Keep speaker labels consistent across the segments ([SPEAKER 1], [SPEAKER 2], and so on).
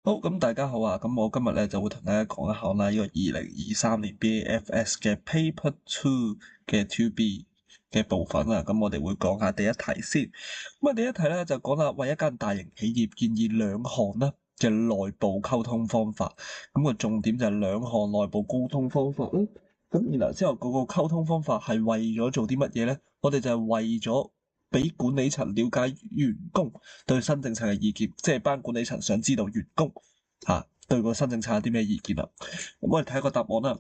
[SPEAKER 1] 好，咁大家好啊！咁我今日咧就會同大家講一下啦，呢個2023年 BAFS 嘅 Paper Two 嘅 2B 嘅部分啊。咁我哋會講下第一題先。咁啊，第一題咧就講啦，為一間大型企業建議兩項咧嘅內部溝通方法。咁個重點就係兩項內部溝通方法咯。咁然後之後嗰個溝通方法係為咗做啲乜嘢咧？我哋就係為咗俾管理層了解員工對新政策嘅意見，即係班管理層想知道員工對個新政策有啲咩意見啦。咁我哋睇下個答案啦。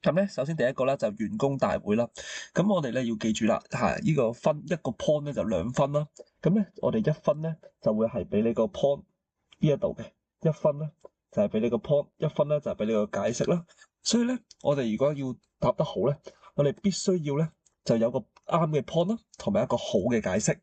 [SPEAKER 1] 咁咧，首先第一個咧就員工大會啦。咁我哋咧要記住啦，呢個分一個 point 咧就2分啦。咁咧我哋1分咧就會係俾你個 point 呢一度嘅，1分咧就係俾你個 point， 1分咧就係俾你個解釋啦。所以咧，我哋如果要答得好咧，我哋必須要咧就有個啱嘅 point 啦，同埋一個好嘅解釋。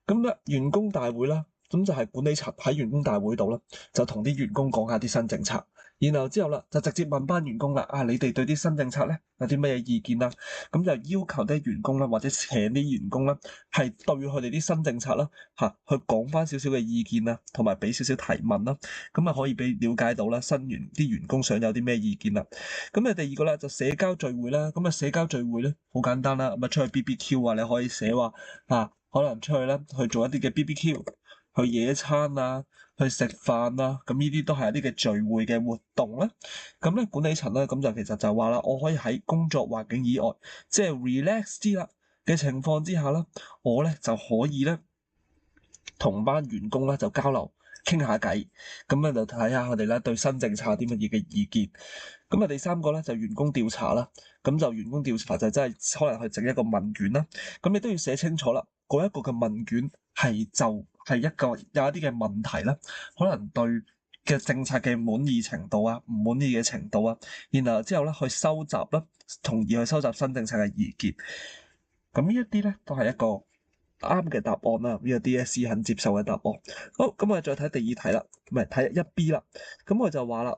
[SPEAKER 1] 咁咧，員工大會啦，咁就係管理層喺員工大會度啦，就同啲員工講下啲新政策，然後之後啦，就直接問班員工啦，你哋對啲新政策咧有啲乜嘢意見啦？咁就要求啲員工啦，或者請啲員工啦，係對佢哋啲新政策啦，去講翻少少嘅意見啦，同埋俾少少提問啦，咁啊可以俾了解到啦，啲員工想有啲咩意見啦。咁啊，第二個咧就社交聚會啦，咁啊社交聚會咧好簡單啦，咁啊出去 BBQ 啊，你可以寫話可能出去咧去做一啲嘅 BBQ，去野餐啊，去食飯啊，咁呢啲都係一啲嘅聚會嘅活動啦。咁咧管理層咧咁就其實就話啦，我可以喺工作環境以外，即係 relax 啲啦嘅情況之下啦，我咧就可以咧同班員工咧就交流傾下偈，咁咧就睇下佢哋咧對新政策有啲乜嘢嘅意見。咁啊，第三個咧就員工調查啦，咁就員工調查就真係可能去整一個問卷啦，咁你都要寫清楚啦，嗰一個嘅問卷係一個有一啲嘅問題啦，可能對嘅政策嘅滿意程度啊，唔滿意嘅程度啊，然後之後咧去收集啦，從而去收集新政策嘅意見。咁呢一啲咧都係一個啱嘅答案啦，呢個 DSE 肯接受嘅答案。好，咁我哋再睇第二題啦，唔係睇1B 啦。咁我就話啦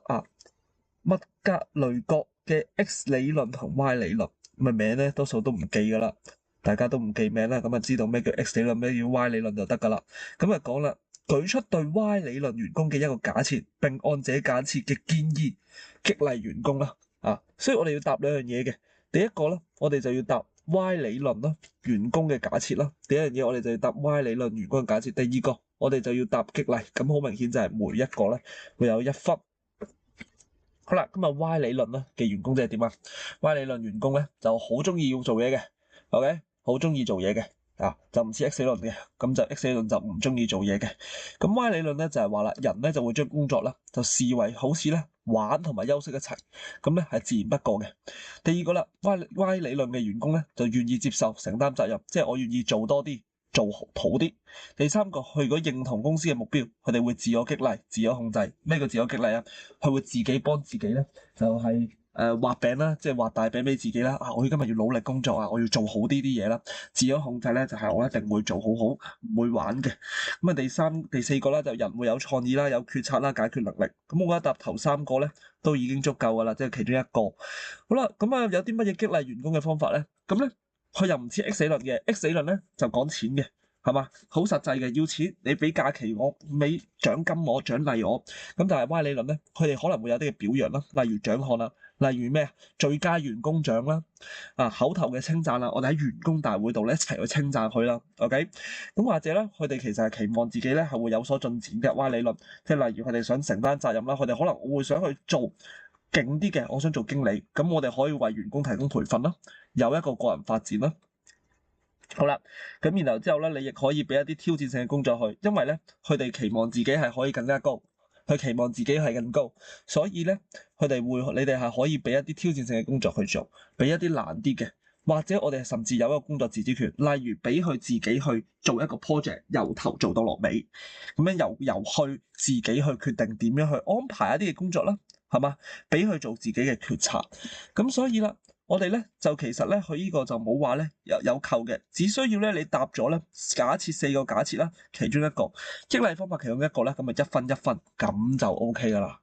[SPEAKER 1] 麥格雷國嘅 X 理論同 Y 理論，咁啊名咧多數都唔記噶啦，大家都唔記名啦，咁啊知道咩叫 X 理論，咩叫 Y 理論就得噶啦。咁啊講啦，舉出對 Y 理論員工嘅一個假設，並按這假設嘅建議激勵員工啦。所以我哋要答兩樣嘢嘅。第一個咧，我哋就要答 Y 理論啦，員工嘅假設啦。第一樣嘢我哋就要答 Y 理論員工嘅假設。第二個我哋就要答激勵。咁好明顯就係每一個咧會有1分。好啦，咁啊 Y 理論咧嘅員工即係點啊？Y 理論員工咧就好中意要做嘢嘅，OK，好中意做嘢嘅，就唔似 X 理論嘅，咁就 X 理論就唔中意做嘢嘅。咁 Y 理論咧就係話啦，人咧就會將工作咧就視為好似咧玩同埋休息一齊，咁咧係自然不過嘅。第二個啦，Y 理論嘅員工咧就願意接受承擔責任，即係我願意做多啲。做好啲。第三個，佢如果認同公司嘅目標，佢哋會自我激勵、自我控制。咩叫自我激勵啊？佢會自己幫自己咧，就係畫餅啦，即係畫大餅俾自己啦。我今日要努力工作啊，我要做好啲嘢啦。自我控制咧就係我一定會做好，唔會玩嘅。咁啊，第四個啦，就人會有創意啦，有決策啦，解決能力。咁我覺得答頭3個咧都已經足夠噶啦，即係其中一個。好啦，咁啊有啲乜嘢激勵員工嘅方法咧？咁咧？佢又唔似 X 理論嘅，X 理論咧就講錢嘅，係嘛？好實際嘅，要錢你俾假期我，俾獎金我，獎勵我。咁但係 Y 理論咧，佢哋可能會有啲嘅表揚啦，例如獎項啦，例如咩最佳員工獎啦，口頭嘅稱讚啦，我哋喺員工大會度咧一齊去稱讚佢啦。OK，咁或者咧，佢哋其實係期望自己咧係會有所進展嘅。Y 理論，即係例如佢哋想承擔責任啦，佢哋可能會想去做勁啲嘅，我想做經理，咁我哋可以為員工提供培訓啦，有一個個人發展啦。好啦，咁然後之後咧，你亦可以俾一啲挑戰性嘅工作去，因為咧佢哋期望自己係可以更加高，佢期望自己係更高，所以咧你哋係可以俾一啲挑戰性嘅工作去做，俾一啲難啲嘅，或者我哋甚至有一個工作自主權，例如俾佢自己去做一個 project，由頭做到落尾，咁樣由去自己去決定點樣去安排一啲嘅工作啦，係嘛？俾佢做自己嘅決策，咁所以啦。我哋咧就其實咧，佢呢個就冇話咧有扣嘅，只需要咧你答咗咧假設4個假設啦，其中一個激勵方法其中一個咧，咁咪1分1分咁就 OK 噶啦。